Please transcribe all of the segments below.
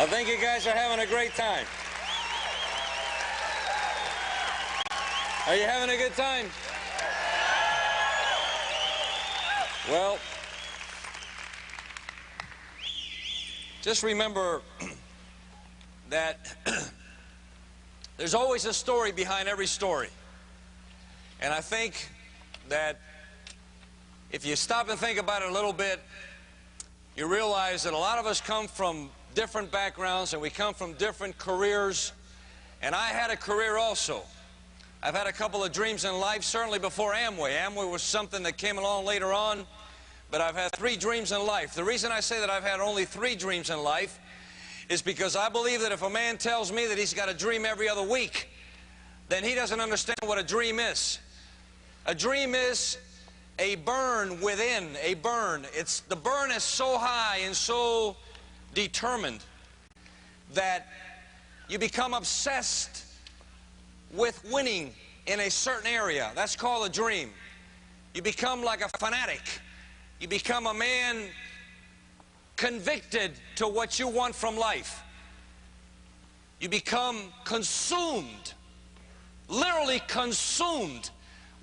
I think you guys are having a great time. Are you having a good time? Well, just remember that there's always a story behind every story. And I think that if you stop and think about it a little bit, you realize that a lot of us come from different backgrounds and we come from different careers. And I had a career also. I've had a couple of dreams in life, certainly before Amway. Amway was something that came along later on, but I've had 3 dreams in life. The reason I say that I've had only 3 dreams in life is because I believe that if a man tells me that he's got a dream every other week, then he doesn't understand what a dream is. A dream is a burn within, a burn. The burn is so high and so determined that you become obsessed with winning in a certain area. That's called a dream. You become like a fanatic. You become a man convicted to what you want from life. You become consumed, literally consumed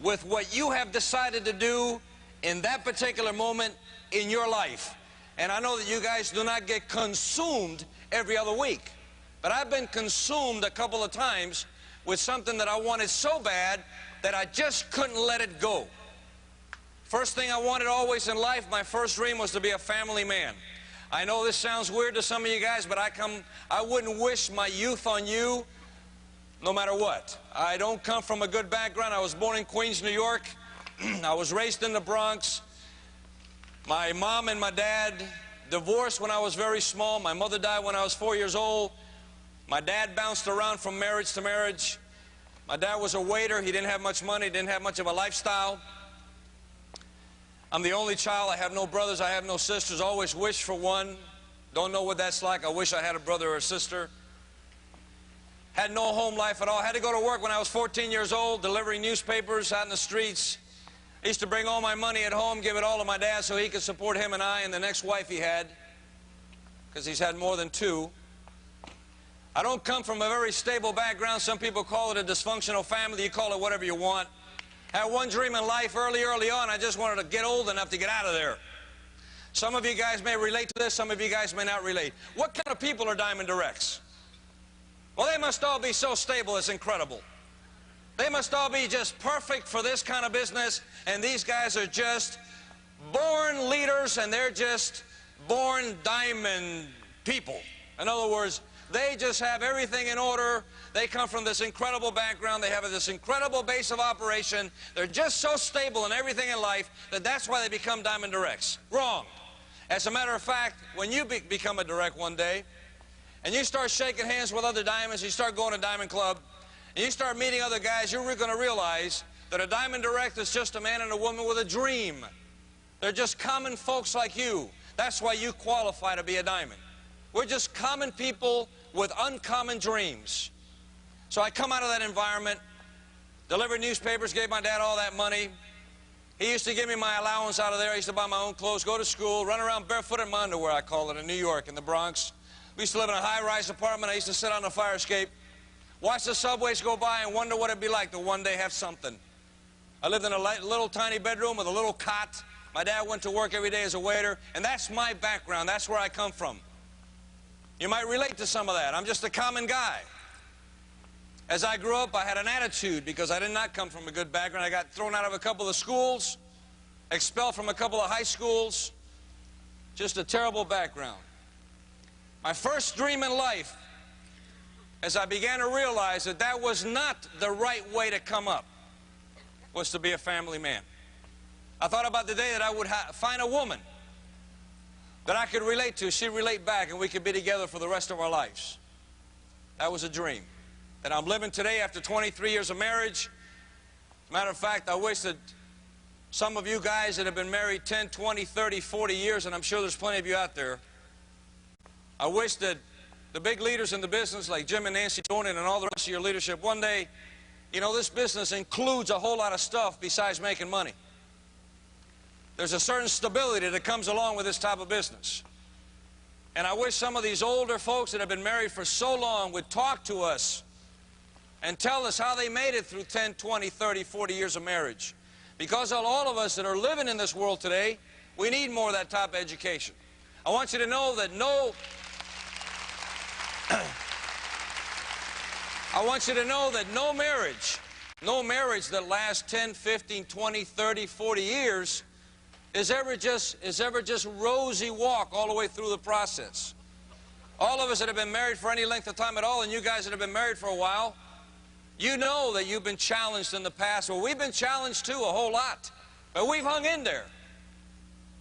with what you have decided to do in that particular moment in your life. And I know that you guys do not get consumed every other week, but I've been consumed a couple of times with something that I wanted so bad that I just couldn't let it go. First thing I wanted always in life, my first dream was to be a family man. I know this sounds weird to some of you guys, but I wouldn't wish my youth on you no matter what. I don't come from a good background. I was born in Queens, New York. I was raised in the Bronx. My mom and my dad divorced when I was very small. My mother died when I was 4 years old. My dad bounced around from marriage to marriage. My dad was a waiter. He didn't have much money, didn't have much of a lifestyle. I'm the only child. I have no brothers. I have no sisters. Always wished for one. Don't know what that's like. I wish I had a brother or a sister. Had no home life at all. Had to go to work when I was 14 years old, delivering newspapers out in the streets. I used to bring all my money at home, give it all to my dad so he could support him and I and the next wife he had, because he's had more than 2. I don't come from a very stable background. Some people call it a dysfunctional family. You call it whatever you want. Had one dream in life early on. I just wanted to get old enough to get out of there. Some of you guys may relate to this. Some of you guys may not relate. What kind of people are Diamond Directs? Well, they must all be so stable, it's incredible. They must all be just perfect for this kind of business, and these guys are just born leaders, and they're just born diamond people. In other words, they just have everything in order. They come from this incredible background. They have this incredible base of operation. They're just so stable in everything in life that that's why they become Diamond Directs. Wrong. As a matter of fact, when you become a direct one day, and you start shaking hands with other diamonds, you start going to Diamond Club, and you start meeting other guys, you're going to realize that a Diamond Direct is just a man and a woman with a dream. They're just common folks like you. That's why you qualify to be a diamond. We're just common people with uncommon dreams. So I come out of that environment, delivered newspapers, gave my dad all that money. He used to give me my allowance out of there. I used to buy my own clothes, go to school, run around barefoot in my underwear, I call it, in New York, in the Bronx. We used to live in a high-rise apartment. I used to sit on the fire escape, watch the subways go by, and wonder what it'd be like to one day have something. I lived in a little tiny bedroom with a little cot. My dad went to work every day as a waiter, and that's my background. That's where I come from. You might relate to some of that. I'm just a common guy. As I grew up, I had an attitude because I did not come from a good background. I got thrown out of a couple of schools, expelled from a couple of high schools. Just a terrible background. My first dream in life, as I began to realize that that was not the right way to come up, was to be a family man. I thought about the day that I would find a woman that I could relate to. She'd relate back, and we could be together for the rest of our lives. That was a dream that I'm living today after 23 years of marriage. As a matter of fact, I wish that some of you guys that have been married 10, 20, 30, 40 years, and I'm sure there's plenty of you out there, I wish that the big leaders in the business, like Jim and Nancy Dornan and all the rest of your leadership, one day, you know, this business includes a whole lot of stuff besides making money. There's a certain stability that comes along with this type of business. And I wish some of these older folks that have been married for so long would talk to us and tell us how they made it through 10, 20, 30, 40 years of marriage. Because all of us that are living in this world today, we need more of that type of education. I want you to know that no marriage that lasts 10, 15, 20, 30, 40 years is ever just rosy walk all the way through the process. All of us that have been married for any length of time at all, and you guys that have been married for a while, you know that you've been challenged in the past. Well, we've been challenged too, a whole lot. But we've hung in there.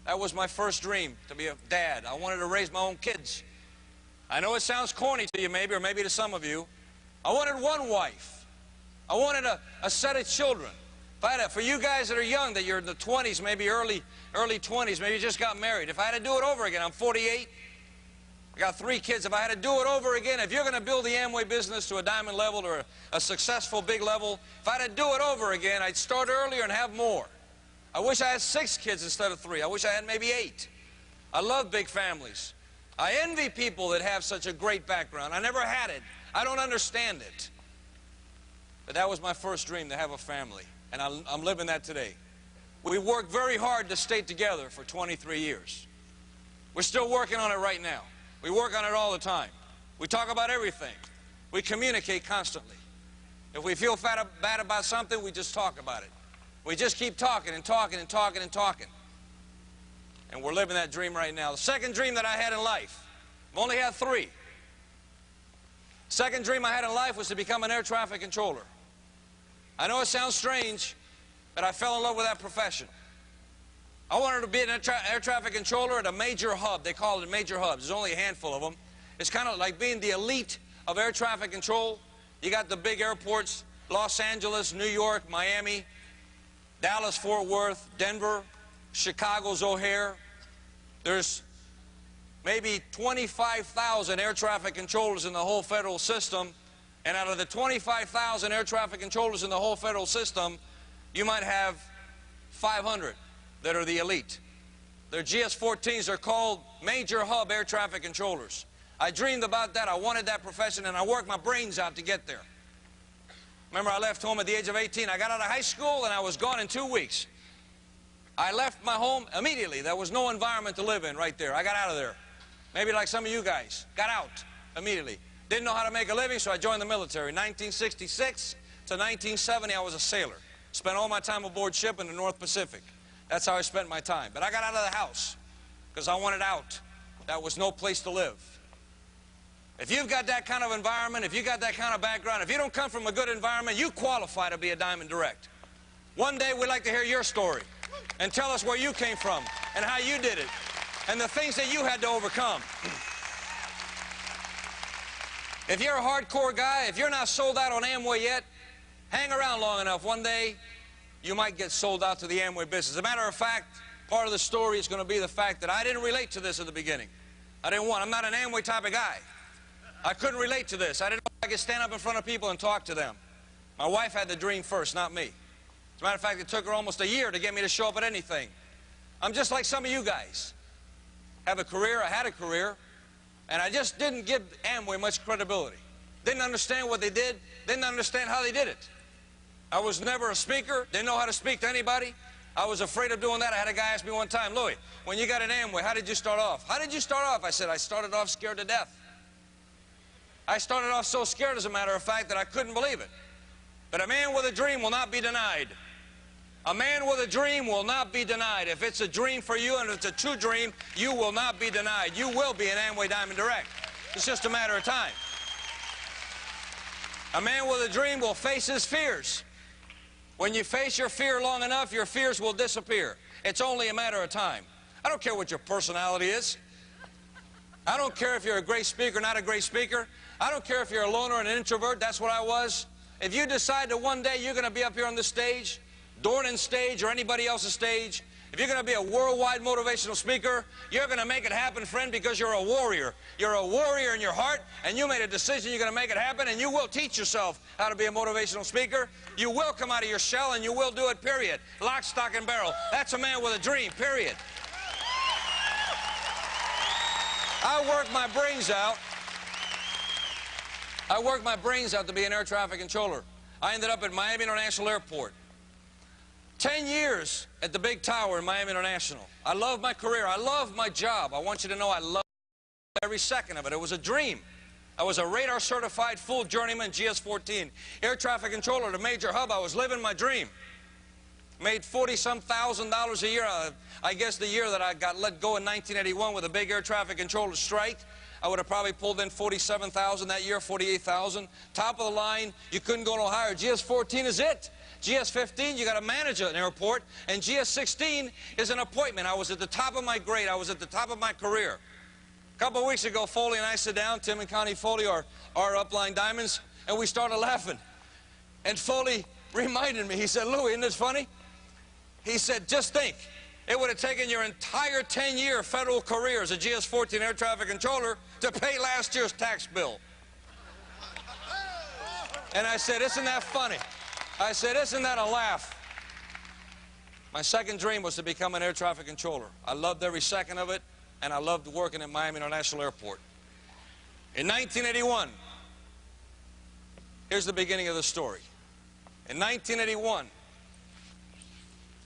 That was my first dream, to be a dad. I wanted to raise my own kids. I know it sounds corny to you maybe, or maybe to some of you. I wanted one wife. I wanted a set of children. For you guys that are young, that you're in the 20s, maybe early 20s, maybe you just got married. If I had to do it over again, I'm 48. I got 3 kids. If I had to do it over again, if you're going to build the Amway business to a diamond level or a successful big level, if I had to do it over again, I'd start earlier and have more. I wish I had 6 kids instead of 3. I wish I had maybe 8. I love big families. I envy people that have such a great background. I never had it. I don't understand it. But that was my first dream, to have a family. And I'm living that today. We worked very hard to stay together for 23 years. We're still working on it right now. We work on it all the time. We talk about everything. We communicate constantly. If we feel bad about something, we just talk about it. We just keep talking and talking and talking and talking. And we're living that dream right now. The second dream that I had in life, I've only had 3. Second dream I had in life was to become an air traffic controller. I know it sounds strange, but I fell in love with that profession. I wanted to be an air traffic controller at a major hub. They call it major hubs. There's only a handful of them. It's kind of like being the elite of air traffic control. You got the big airports, Los Angeles, New York, Miami, Dallas, Fort Worth, Denver, Chicago's O'Hare. There's maybe 25,000 air traffic controllers in the whole federal system. And out of the 25,000 air traffic controllers in the whole federal system, you might have 500 that are the elite. Their GS-14s are called major hub air traffic controllers. I dreamed about that. I wanted that profession, and I worked my brains out to get there. Remember, I left home at the age of 18. I got out of high school, and I was gone in 2 weeks. I left my home immediately. There was no environment to live in right there. I got out of there. Maybe like some of you guys. Got out immediately. Didn't know how to make a living, so I joined the military. 1966 to 1970, I was a sailor. Spent all my time aboard ship in the North Pacific. That's how I spent my time. But I got out of the house because I wanted out. That was no place to live. If you've got that kind of environment, if you've got that kind of background, if you don't come from a good environment, you qualify to be a Diamond Direct. One day we'd like to hear your story and tell us where you came from and how you did it and the things that you had to overcome. If you're a hardcore guy, if you're not sold out on Amway yet, hang around long enough. One day, you might get sold out to the Amway business. As a matter of fact, part of the story is going to be the fact that I didn't relate to this at the beginning. I'm not an Amway type of guy. I couldn't relate to this. I didn't know I could stand up in front of people and talk to them. My wife had the dream first, not me. As a matter of fact, it took her almost a year to get me to show up at anything. I'm just like some of you guys. Have a career, I had a career. And I just didn't give Amway much credibility. Didn't understand what they did. Didn't understand how they did it. I was never a speaker. Didn't know how to speak to anybody. I was afraid of doing that. I had a guy ask me one time, Louis, when you got an Amway, how did you start off? How did you start off? I said, I started off scared to death. I started off so scared, as a matter of fact, that I couldn't believe it. But a man with a dream will not be denied. A man with a dream will not be denied. If it's a dream for you and it's a true dream, you will not be denied. You will be an Amway Diamond Direct. It's just a matter of time. A man with a dream will face his fears. When you face your fear long enough, your fears will disappear. It's only a matter of time. I don't care what your personality is. I don't care if you're a great speaker or not a great speaker. I don't care if you're a loner and an introvert. That's what I was. If you decide that one day you're going to be up here on this stage, Dornan's stage or anybody else's stage, if you're going to be a worldwide motivational speaker, you're going to make it happen, friend, because you're a warrior. You're a warrior in your heart, and you made a decision you're going to make it happen, and you will teach yourself how to be a motivational speaker. You will come out of your shell, and you will do it, period. Lock, stock, and barrel. That's a man with a dream, period. I worked my brains out. I worked my brains out to be an air traffic controller. I ended up at Miami International Airport. 10 years at the big tower in Miami International. I love my career. I love my job. I want you to know I love every second of it. It was a dream. I was a radar-certified full journeyman GS-14 air traffic controller at a major hub. I was living my dream. Made $40-some thousand a year. I guess the year that I got let go in 1981 with a big air traffic controller strike, I would have probably pulled in $47,000 that year, $48,000. Top of the line, you couldn't go no higher. GS-14 is it. GS-15, you got to manage an airport, and GS-16 is an appointment. I was at the top of my grade. I was at the top of my career. A couple of weeks ago, Foley and I sit down, Tim and Connie Foley are upline diamonds, and we started laughing. And Foley reminded me, he said, "Lou, isn't this funny?" He said, "Just think, it would have taken your entire 10-year federal career as a GS-14 air traffic controller to pay last year's tax bill." And I said, "Isn't that funny?" I said, "Isn't that a laugh?" My second dream was to become an air traffic controller. I loved every second of it, and I loved working at Miami International Airport. In 1981, here's the beginning of the story. In 1981,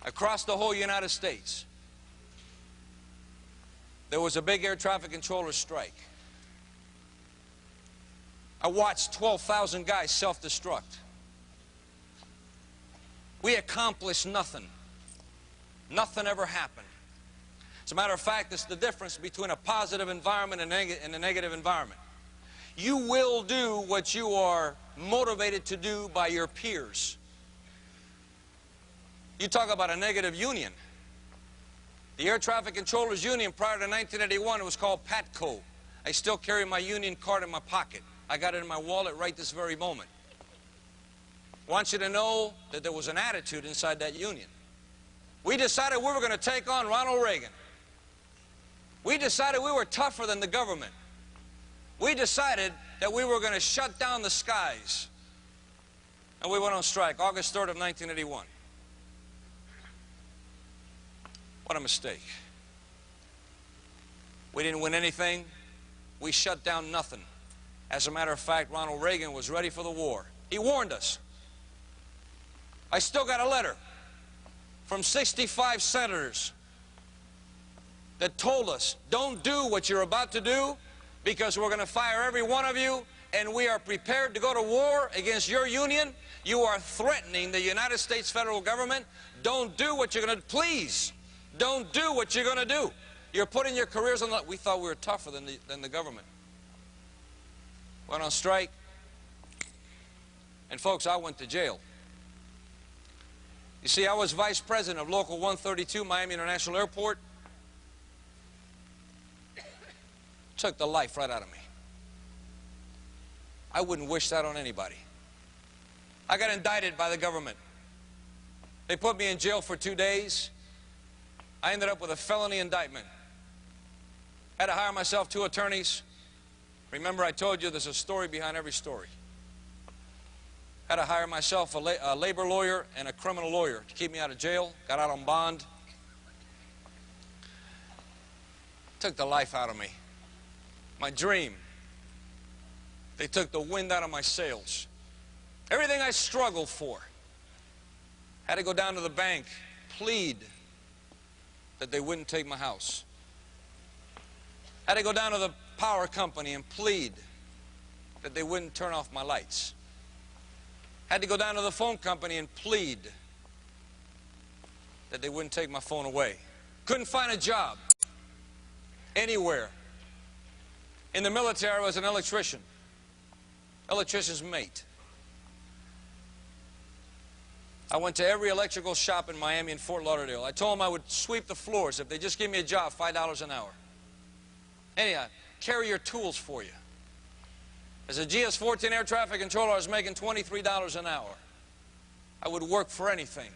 across the whole United States, there was a big air traffic controller strike. I watched 12,000 guys self-destruct. We accomplished nothing. Nothing ever happened. As a matter of fact, it's the difference between a positive environment and a negative environment. You will do what you are motivated to do by your peers. You talk about a negative union. The Air Traffic Controllers Union prior to 1981, it was called PATCO. I still carry my union card in my pocket. I got it in my wallet right this very moment. I want you to know that there was an attitude inside that union. We decided we were going to take on Ronald Reagan. We decided we were tougher than the government. We decided that we were going to shut down the skies. And we went on strike August 3rd of 1981. What a mistake. We didn't win anything. We shut down nothing. As a matter of fact, Ronald Reagan was ready for the war. He warned us. I still got a letter from 65 senators that told us, "Don't do what you're about to do because we're going to fire every one of you, and we are prepared to go to war against your union. You are threatening the United States federal government. Don't do what you're going to do. Please, don't do what you're going to do. You're putting your careers on the..." We thought we were tougher than the government. Went on strike. And folks, I went to jail. You see, I was vice president of Local 132, Miami International Airport. Took the life right out of me. I wouldn't wish that on anybody. I got indicted by the government. They put me in jail for 2 days. I ended up with a felony indictment. Had to hire myself 2 attorneys. Remember, I told you there's a story behind every story. Had to hire myself a labor lawyer and a criminal lawyer to keep me out of jail. Got out on bond. Took the life out of me. My dream. They took the wind out of my sails. Everything I struggled for. Had to go down to the bank, plead that they wouldn't take my house. Had to go down to the power company and plead that they wouldn't turn off my lights. Had to go down to the phone company and plead that they wouldn't take my phone away. Couldn't find a job anywhere. In the military, I was an electrician. Electrician's mate. I went to every electrical shop in Miami and Fort Lauderdale. I told them I would sweep the floors if they just give me a job, $5 an hour. Anyhow, carry your tools for you. As a GS-14 air traffic controller, I was making $23 an hour. I would work for anything.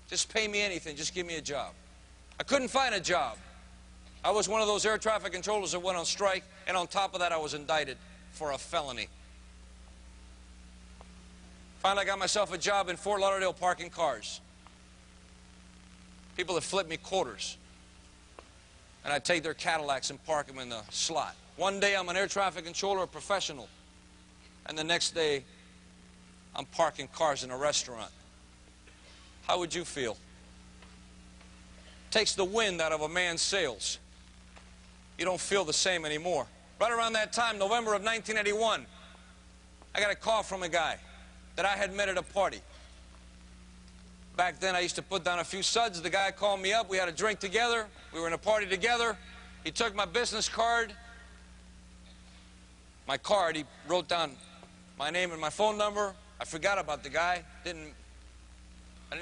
Just pay me anything, just give me a job. I couldn't find a job. I was one of those air traffic controllers that went on strike, and on top of that, I was indicted for a felony. Finally, I got myself a job in Fort Lauderdale parking cars. People that flipped me quarters. and I take their Cadillacs and park them in the slot. One day I'm an air traffic controller, a professional, and the next day I'm parking cars in a restaurant. How would you feel? Takes the wind out of a man's sails. You don't feel the same anymore. Right around that time, November of 1981, I got a call from a guy that I had met at a party. Back then, I used to put down a few suds. The guy called me up. We had a drink together. We were in a party together. He took my business card. My card, he wrote down my name and my phone number. I forgot about the guy. I didn't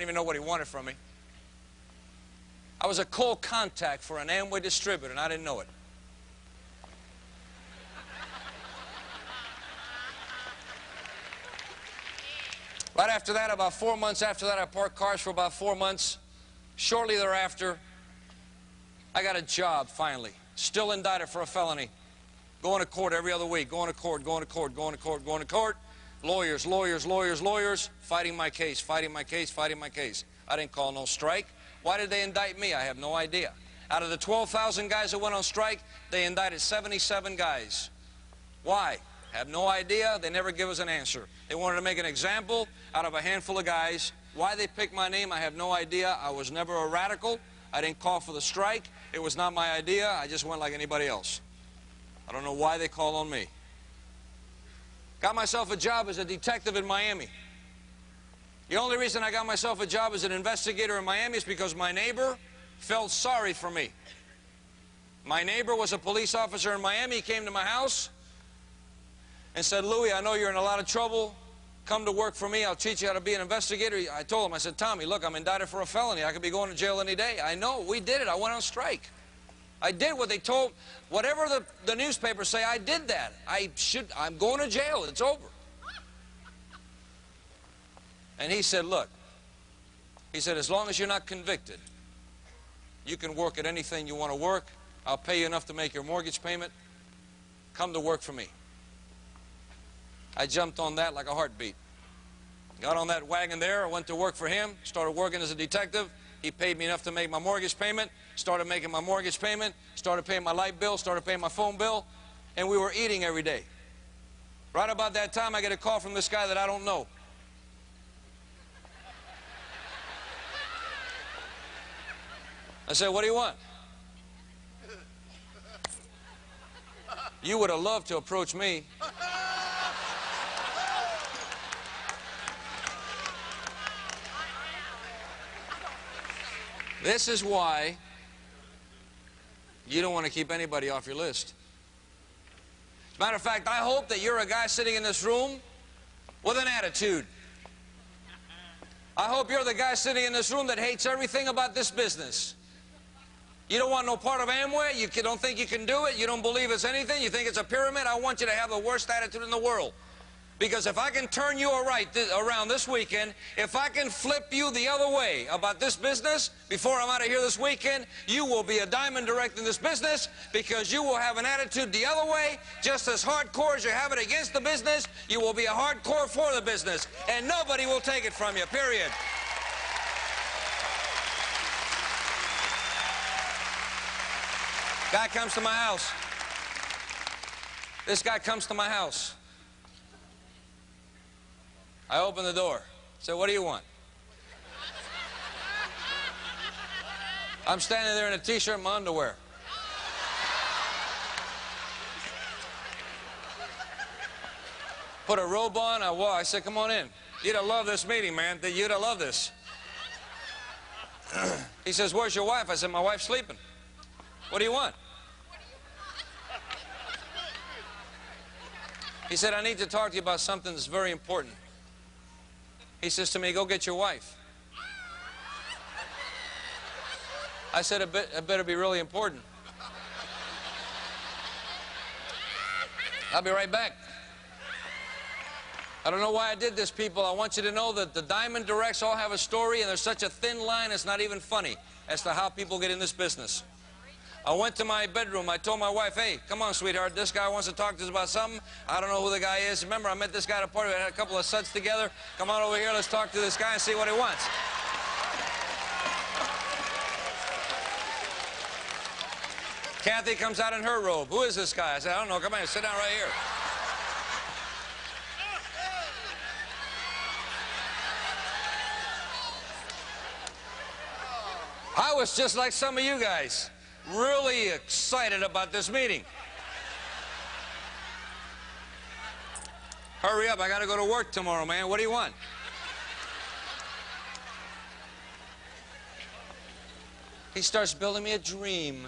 even know what he wanted from me. I was a cold contact for an Amway distributor, and I didn't know it. Right after that, about 4 months after that, I parked cars for about 4 months. Shortly thereafter, I got a job, finally. Still indicted for a felony. Going to court every other week. Going to court, going to court, going to court, going to court. Lawyers, lawyers, lawyers, lawyers. Fighting my case, fighting my case, fighting my case. I didn't call no strike. Why did they indict me? I have no idea. Out of the 12,000 guys that went on strike, they indicted 77 guys. Why? Have no idea. They never give us an answer. They wanted to make an example out of a handful of guys. Why they picked my name, I have no idea. I was never a radical. I didn't call for the strike. It was not my idea. I just went like anybody else. I don't know why they called on me. Got myself a job as a detective in Miami. The only reason I got myself a job as an investigator in Miami is because my neighbor felt sorry for me. My neighbor was a police officer in Miami. He came to my house and said, Louis, I know you're in a lot of trouble. Come to work for me. I'll teach you how to be an investigator. I told him, I said, Tommy, look, I'm indicted for a felony. I could be going to jail any day. I know. We did it. I went on strike. I did what they told. Whatever the newspapers say, I did that. I'm going to jail. It's over. And he said, look, he said, as long as you're not convicted, you can work at anything you want to work. I'll pay you enough to make your mortgage payment. Come to work for me. I jumped on that like a heartbeat. Got on that wagon there. I went to work for him. Started working as a detective. He paid me enough to make my mortgage payment. Started making my mortgage payment. Started paying my light bill. Started paying my phone bill. And we were eating every day. Right about that time, I get a call from this guy that I don't know. I said, what do you want? You would have loved to approach me. This is why you don't want to keep anybody off your list. As a matter of fact, I hope that you're a guy sitting in this room with an attitude. I hope you're the guy sitting in this room that hates everything about this business. You don't want no part of Amway. You don't think you can do it. You don't believe it's anything. You think it's a pyramid. I want you to have the worst attitude in the world. Because if I can turn you around this weekend, if I can flip you the other way about this business before I'm out of here this weekend, you will be a diamond direct in this business because you will have an attitude the other way, just as hardcore as you have it against the business. You will be a hardcore for the business, and nobody will take it from you, period. Guy comes to my house. This guy comes to my house. I open the door. Say, what do you want? I'm standing there in a t-shirt and my underwear. Put a robe on. I said, come on in. You'd have loved this meeting, man. You'd have loved this. He says, where's your wife? I said, my wife's sleeping. What do you want? He said, I need to talk to you about something that's very important. He says to me, go get your wife. I said, it better be really important. I'll be right back. I don't know why I did this, people. I want you to know that the diamond directs all have a story, and there's such a thin line, it's not even funny as to how people get in this business. I went to my bedroom. I told my wife, hey, come on, sweetheart. This guy wants to talk to us about something. I don't know who the guy is. Remember, I met this guy at a party. We had a couple of suds together. Come on over here. Let's talk to this guy and see what he wants. Kathy comes out in her robe. Who is this guy? I said, I don't know. Come on, sit down right here. I was just like some of you guys, really excited about this meeting. Hurry up, I got to go to work tomorrow, man. What do you want? He starts building me a dream.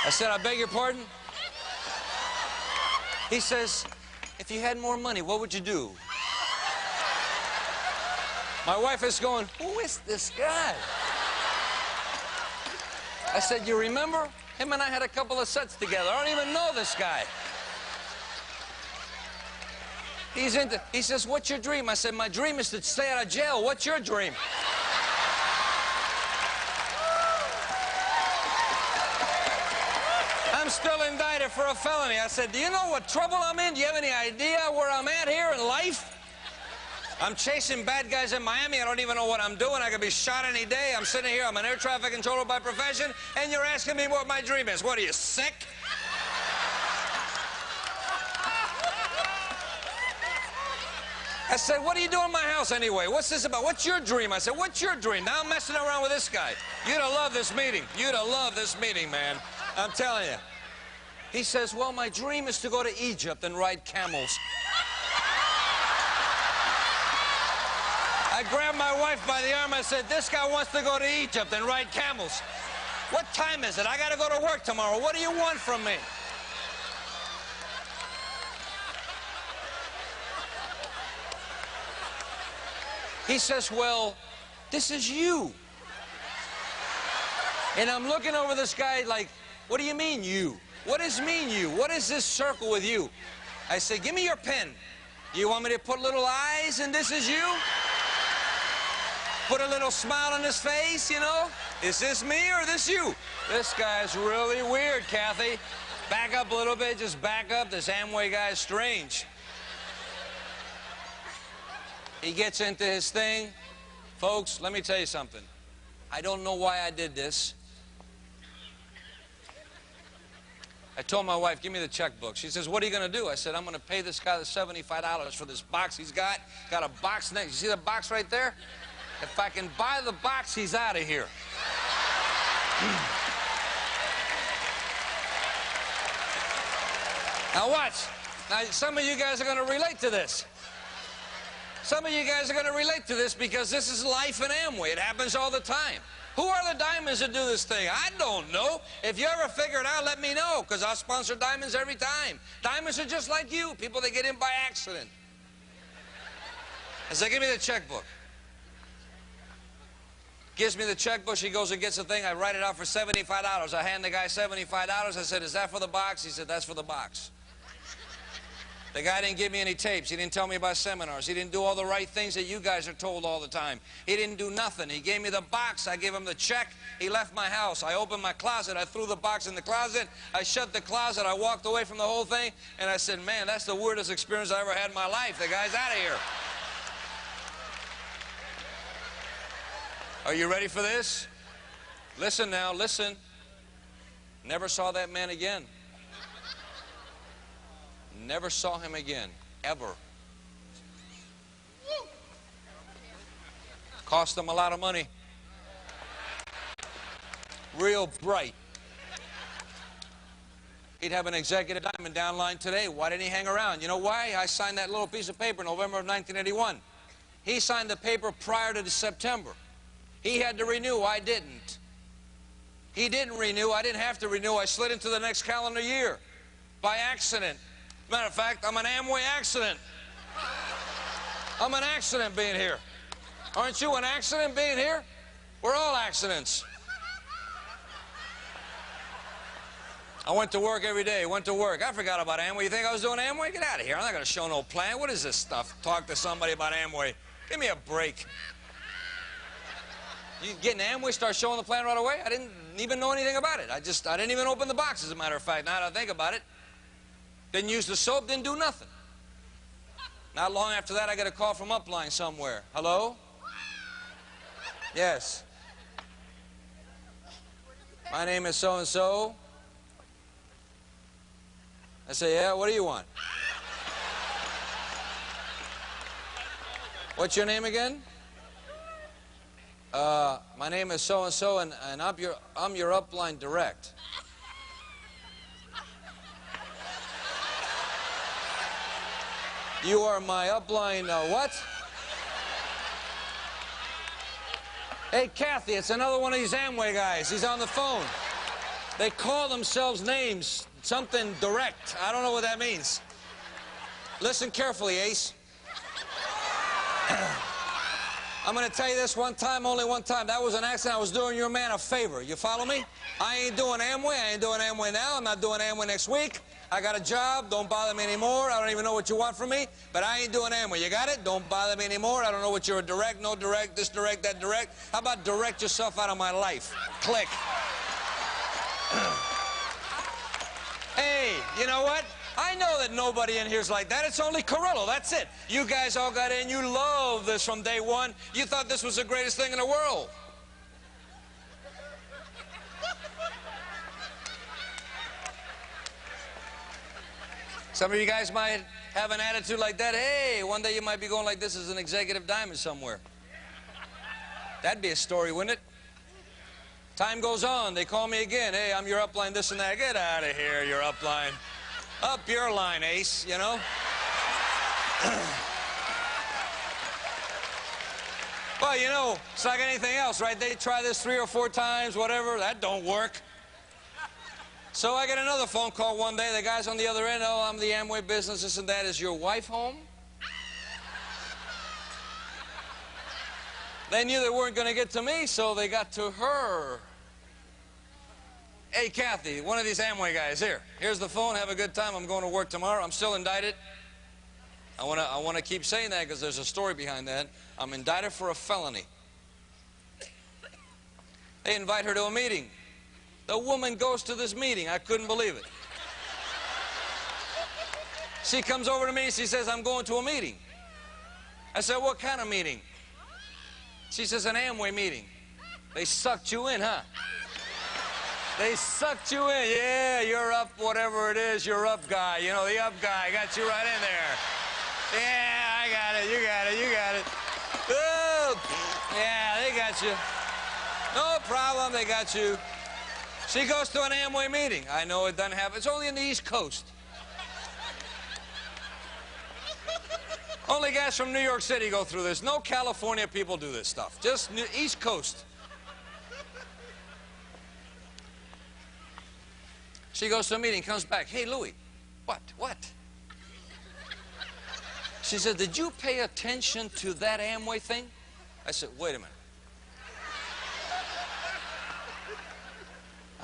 I said, I beg your pardon? He says, if you had more money, what would you do? My wife is going, who is this guy? I said, you remember? Him and I had a couple of sets together. I don't even know this guy. He says, what's your dream? I said, my dream is to stay out of jail. What's your dream? I'm still indicted for a felony. I said, do you know what trouble I'm in? Do you have any idea where I'm at here in life? I'm chasing bad guys in Miami. I don't even know what I'm doing. I could be shot any day. I'm sitting here. I'm an air traffic controller by profession, and you're asking me what my dream is. What, are you sick? I said, what are you doing in my house anyway? What's this about? What's your dream? I said, what's your dream? Now I'm messing around with this guy. You'd have loved this meeting. You'd have loved this meeting, man. I'm telling you. He says, well, my dream is to go to Egypt and ride camels. I grabbed my wife by the arm. I said, this guy wants to go to Egypt and ride camels. What time is it? I got to go to work tomorrow. What do you want from me? He says, well, this is you. And I'm looking over this guy like, what do you mean you? What does mean you? What is this circle with you? I said, give me your pen. Do you want me to put little eyes and this is you? Put a little smile on his face, you know? Is this me or this you? This guy's really weird, Kathy. Back up a little bit, just back up. This Amway guy's strange. He gets into his thing. Folks, let me tell you something. I don't know why I did this. I told my wife, give me the checkbook. She says, what are you going to do? I said, I'm going to pay this guy the $75 for this box he's got. Got a box next. You see the box right there? If I can buy the box, he's out of here. Now watch. Now, some of you guys are going to relate to this. Some of you guys are going to relate to this because this is life in Amway. It happens all the time. Who are the diamonds that do this thing? I don't know. If you ever figure it out, let me know, because I'll sponsor diamonds every time. Diamonds are just like you, people that get in by accident. I said, give me the checkbook. Gives me the checkbook. She goes and gets the thing. I write it out for $75. I hand the guy $75. I said, is that for the box? He said, that's for the box. The guy didn't give me any tapes. He didn't tell me about seminars. He didn't do all the right things that you guys are told all the time. He didn't do nothing. He gave me the box. I gave him the check. He left my house. I opened my closet. I threw the box in the closet. I shut the closet. I walked away from the whole thing. And I said, man, that's the weirdest experience I ever had in my life. The guy's out of here. Are you ready for this? Listen now, listen. Never saw that man again. Never saw him again, ever. Cost him a lot of money. Real bright. He'd have an executive diamond downline today. Why didn't he hang around? You know why? I signed that little piece of paper in November of 1981. He signed the paper prior to September. He had to renew. I didn't. He didn't renew. I didn't have to renew. I slid into the next calendar year by accident. Matter of fact, I'm an Amway accident. I'm an accident being here. Aren't you an accident being here? We're all accidents. I went to work every day. Went to work. I forgot about Amway. You think I was doing Amway? Get out of here. I'm not going to show no plan. What is this stuff? Talk to somebody about Amway. Give me a break. You get in Amway, start showing the plan right away? I didn't even know anything about it. I didn't even open the box, as a matter of fact. Now that I think about it. Didn't use the soap, didn't do nothing. Not long after that, I get a call from upline somewhere. Hello? Yes. My name is so-and-so. I say, yeah, what do you want? What's your name again? My name is so-and-so, and I'm your upline direct. You are my upline, what? Hey, Kathy, it's another one of these Amway guys. He's on the phone. They call themselves names, something direct. I don't know what that means. Listen carefully, Ace. I'm going to tell you this one time, only one time. That was an accident. I was doing your man a favor. You follow me? I ain't doing Amway. I ain't doing Amway now. I'm not doing Amway next week. I got a job. Don't bother me anymore. I don't even know what you want from me, but I ain't doing Amway. You got it? Don't bother me anymore. I don't know what you're a direct, no direct, this direct, that direct. How about direct yourself out of my life? Click. Hey, you know what? I know that nobody in here's like that. It's only Carrillo. That's it. You guys all got in. You love this from day one. You thought this was the greatest thing in the world. Some of you guys might have an attitude like that. Hey, one day you might be going like this as an executive diamond somewhere. That'd be a story, wouldn't it? Time goes on. They call me again. Hey, I'm your upline, this and that. Get out of here, your upline. Up your line, Ace, you know? Well, you know, it's like anything else, right? They try this 3 or 4 times, whatever. That don't work. So I get another phone call one day. The guy's on the other end. Oh, I'm the Amway business, this and that. Is your wife home? They knew they weren't going to get to me, so they got to her. Hey, Kathy, one of these Amway guys, here. Here's the phone. Have a good time. I'm going to work tomorrow. I'm still indicted. I want to keep saying that because there's a story behind that. I'm indicted for a felony. They invite her to a meeting. The woman goes to this meeting. I couldn't believe it. She comes over to me. She says, I'm going to a meeting. I said, what kind of meeting? She says, an Amway meeting. They sucked you in, huh? They sucked you in. Yeah, you're up, whatever it is, you're up guy. You know, the up guy got you right in there. Yeah, I got it. You got it. You got it. Oh, yeah, they got you. No problem, they got you. She goes to an Amway meeting. I know it doesn't happen. It's only in the East Coast. Only guys from New York City go through this. No California people do this stuff. Just East Coast. She goes to a meeting, comes back. Hey, Louie. What? She said, did you pay attention to that Amway thing? I said, wait a minute.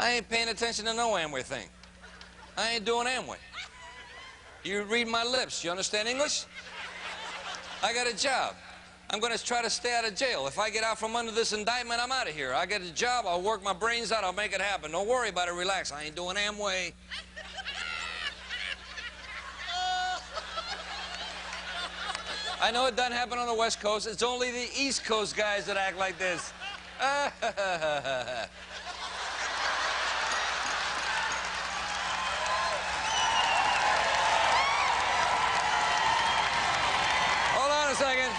I ain't paying attention to no Amway thing. I ain't doing Amway. You read my lips. You understand English? I got a job. I'm going to try to stay out of jail. If I get out from under this indictment, I'm out of here. I get a job. I'll work my brains out. I'll make it happen. Don't worry about it. Relax. I ain't doing Amway. I know it doesn't happen on the West Coast. It's only the East Coast guys that act like this. Hold on a second.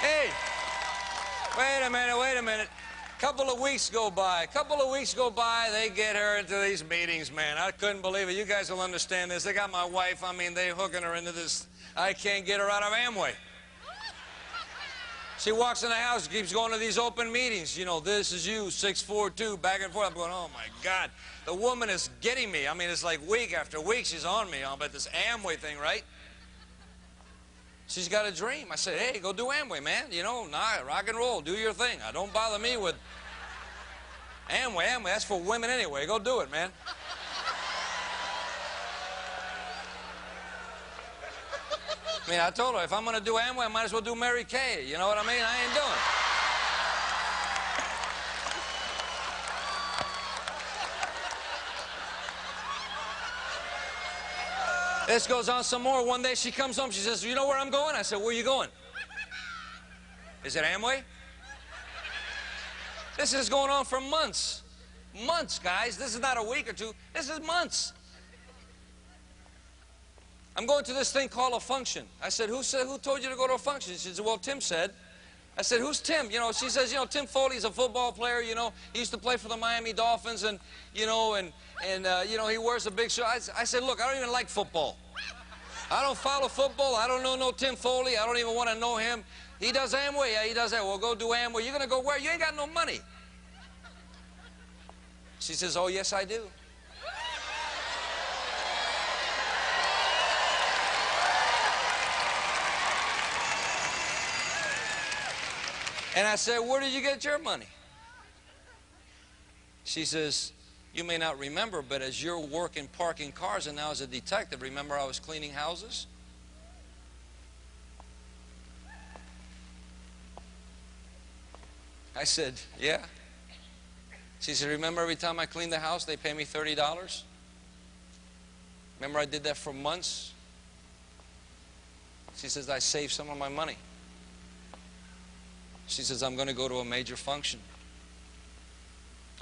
Hey, wait a minute. Couple of weeks go by, they get her into these meetings, man. I couldn't believe it. You guys will understand this. They got my wife, I mean, they hooking her into this. I can't get her out of Amway. She walks in the house, keeps going to these open meetings. You know, this is you, 642, back and forth. I'm going, oh, my God. The woman is getting me. I mean, it's like week after week she's on me about this Amway thing, right? She's got a dream. I said, hey, go do Amway, man. You know, rock and roll. Do your thing. Don't bother me with Amway. That's for women anyway. Go do it, man. I mean, I told her, if I'm going to do Amway, I might as well do Mary Kay. You know what I mean? I ain't doing it. This goes on some more. One day she comes home. She says, you know where I'm going? I said, where are you going? Is it Amway? This is going on for months. Months, guys. This is not a week or two. This is months. I'm going to this thing called a function. I said, who told you to go to a function? She said, well, Tim said. I said, who's Tim? You know, she says, you know, Tim Foley's a football player, you know. He used to play for the Miami Dolphins, and, you know, you know, he wears a big shirt. I said, look, I don't even like football. I don't follow football. I don't know no Tim Foley. I don't even want to know him. He does Amway. Yeah, he does that. Well, go do Amway. You're going to go where? You ain't got no money. She says, oh, yes, I do. And I said, where did you get your money? She says, you may not remember, but as you're working parking cars and now as a detective, remember I was cleaning houses? I said, yeah. She said, remember every time I clean the house, they pay me $30? Remember I did that for months? She says, I saved some of my money. She says, I'm going to go to a major function.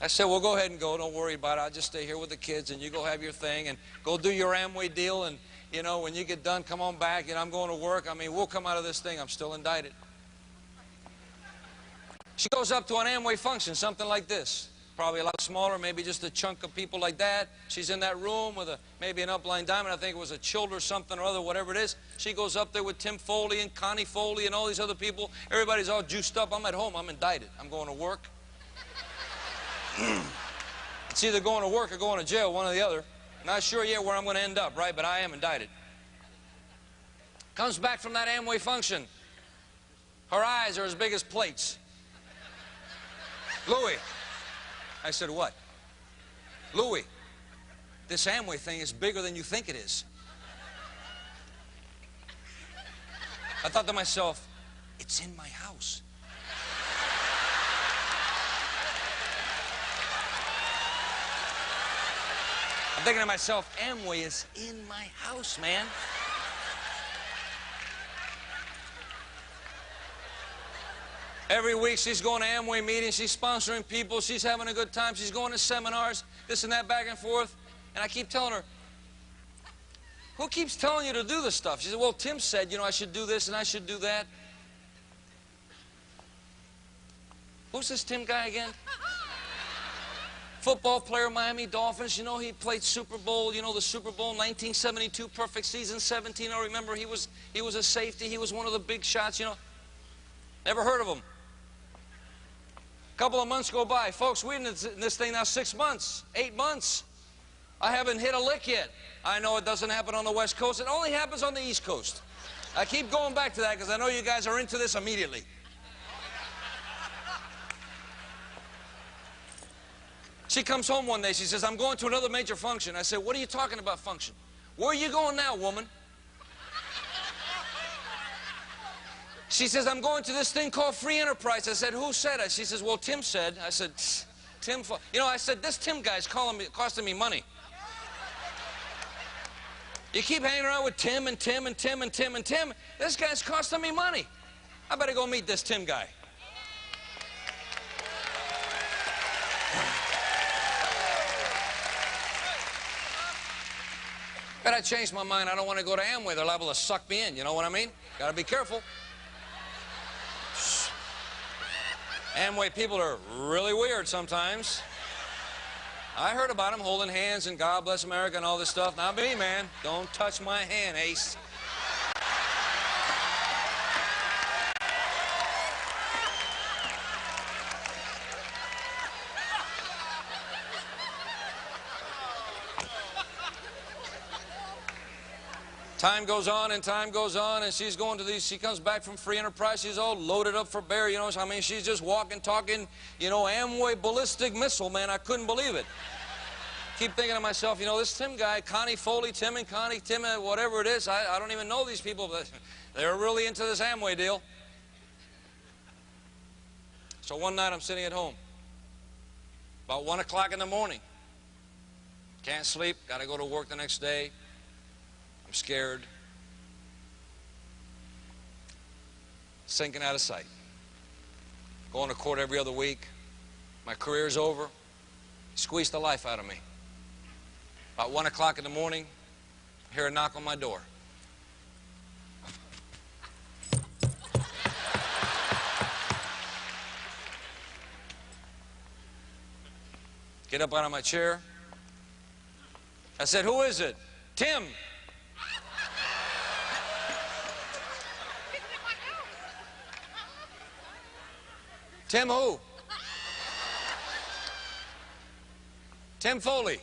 I said, well, go ahead and go. Don't worry about it. I'll just stay here with the kids, and you go have your thing, and go do your Amway deal, and, you know, when you get done, come on back, and I'm going to work. I mean, we'll come out of this thing. I'm still indicted. She goes up to an Amway function, something like this. Probably a lot smaller, maybe just a chunk of people like that. She's in that room with maybe an upline diamond. I think it was a Child or something or other, whatever it is. She goes up there with Tim Foley and Connie Foley and all these other people. Everybody's all juiced up. I'm at home. I'm indicted. I'm going to work. It's either going to work or going to jail, one or the other. Not sure yet where I'm going to end up, right? But I am indicted. Comes back from that Amway function. Her eyes are as big as plates. Louis. I said, what? Louis, this Amway thing is bigger than you think it is. I thought to myself, it's in my house. I'm thinking to myself, Amway is in my house, man. Every week she's going to Amway meetings, she's sponsoring people, she's having a good time, she's going to seminars, this and that, back and forth. And I keep telling her, who keeps telling you to do this stuff? She said, well, Tim said, you know, I should do this and I should do that. Who's this Tim guy again? Football player, Miami Dolphins. You know, he played Super Bowl, you know, the Super Bowl 1972, perfect season, 17. I remember he was a safety. He was one of the big shots, you know. Never heard of him. A couple of months go by. Folks, we've been in this thing now 6 months, 8 months. I haven't hit a lick yet. I know it doesn't happen on the West Coast. It only happens on the East Coast. I keep going back to that because I know you guys are into this immediately. She comes home one day. She says, I'm going to another major function. I said, what are you talking about function? Where are you going now, woman? She says, I'm going to this thing called free enterprise. I said, who said it? She says, well, Tim said. I said, Tim, you know, I said, this Tim guy's costing me money. You keep hanging around with Tim and Tim and Tim and Tim and Tim. This guy's costing me money. I better go meet this Tim guy. But I changed my mind. I don't want to go to Amway. They're liable to suck me in. You know what I mean? Got to be careful. Amway people are really weird sometimes. I heard about them holding hands and God bless America and all this stuff. Not me, man. Don't touch my hand, Ace. Time goes on and time goes on, and she's going to these, she comes back from free enterprise, she's all loaded up for bear, you know, I mean, she's just walking, talking, you know, Amway ballistic missile, man, I couldn't believe it. Keep thinking to myself, you know, this Tim guy, Connie Foley, Tim and Connie, Tim, whatever it is, I don't even know these people, but they're really into this Amway deal. So one night I'm sitting at home, about 1 o'clock in the morning. Can't sleep, got to go to work the next day. I'm scared. Sinking out of sight. Going to court every other week. My career's over. Squeezed the life out of me. About 1 o'clock in the morning, I hear a knock on my door. Get up out of my chair. I said, "Who is it?" "Tim." "Tim who?" "Tim Foley."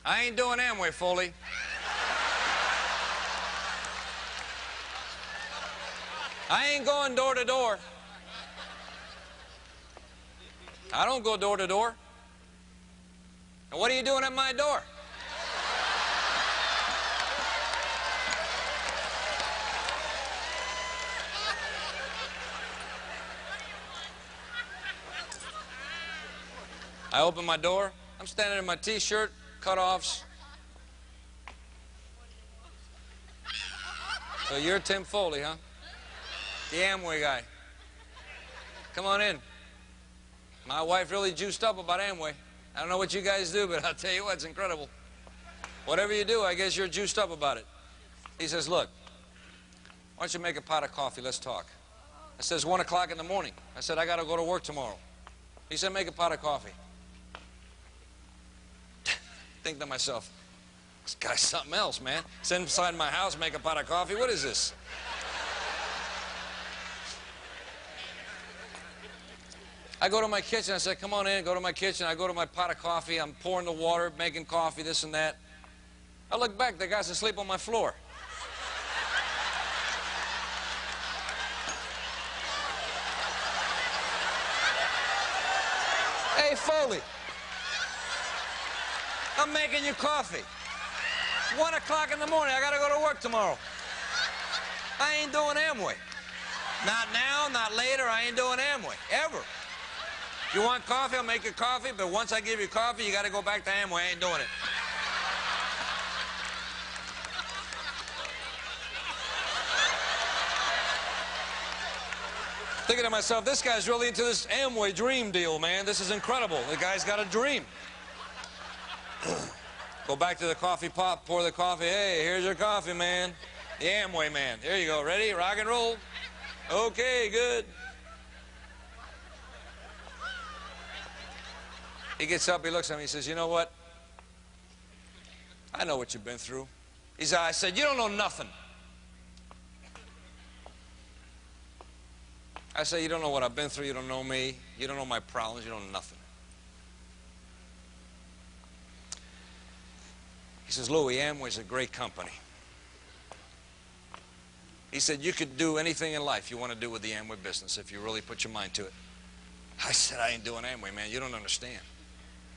"I ain't doing Amway, Foley." "I ain't going door to door." "I don't go door to door." "And what are you doing at my door?" I open my door. I'm standing in my T-shirt, cutoffs. "So you're Tim Foley, huh? The Amway guy. Come on in." My wife really juiced up about Amway. I don't know what you guys do, but I'll tell you what, it's incredible. Whatever you do, I guess you're juiced up about it. He says, "Look, why don't you make a pot of coffee? Let's talk." I says, 1 o'clock in the morning. I said, "I got to go to work tomorrow." He said, "Make a pot of coffee." Think to myself, this guy's something else, man. Sit inside my house, make a pot of coffee. What is this? I go to my kitchen. I said, "Come on in." Go to my kitchen. I go to my pot of coffee. I'm pouring the water, making coffee, this and that. I look back. The guy's asleep on my floor. "Hey, Foley, I'm making you coffee. 1 o'clock in the morning. I got to go to work tomorrow. I ain't doing Amway. Not now, not later. I ain't doing Amway, ever. If you want coffee, I'll make you coffee, but once I give you coffee, you got to go back to Amway. I ain't doing it." Thinking to myself, this guy's really into this Amway dream deal, man. This is incredible. The guy's got a dream. Go back to the coffee pot, pour the coffee. "Hey, here's your coffee, man. The Amway man. Here you go. Ready? Rock and roll? Okay, good." He gets up, he looks at me, he says, "You know what? I know what you've been through." I said, "You don't know nothing." I said, "You don't know what I've been through. You don't know me. You don't know my problems. You don't know nothing." He says, "Louis, Amway's a great company." He said, "You could do anything in life you want to do with the Amway business if you really put your mind to it." I said, "I ain't doing Amway, man. You don't understand.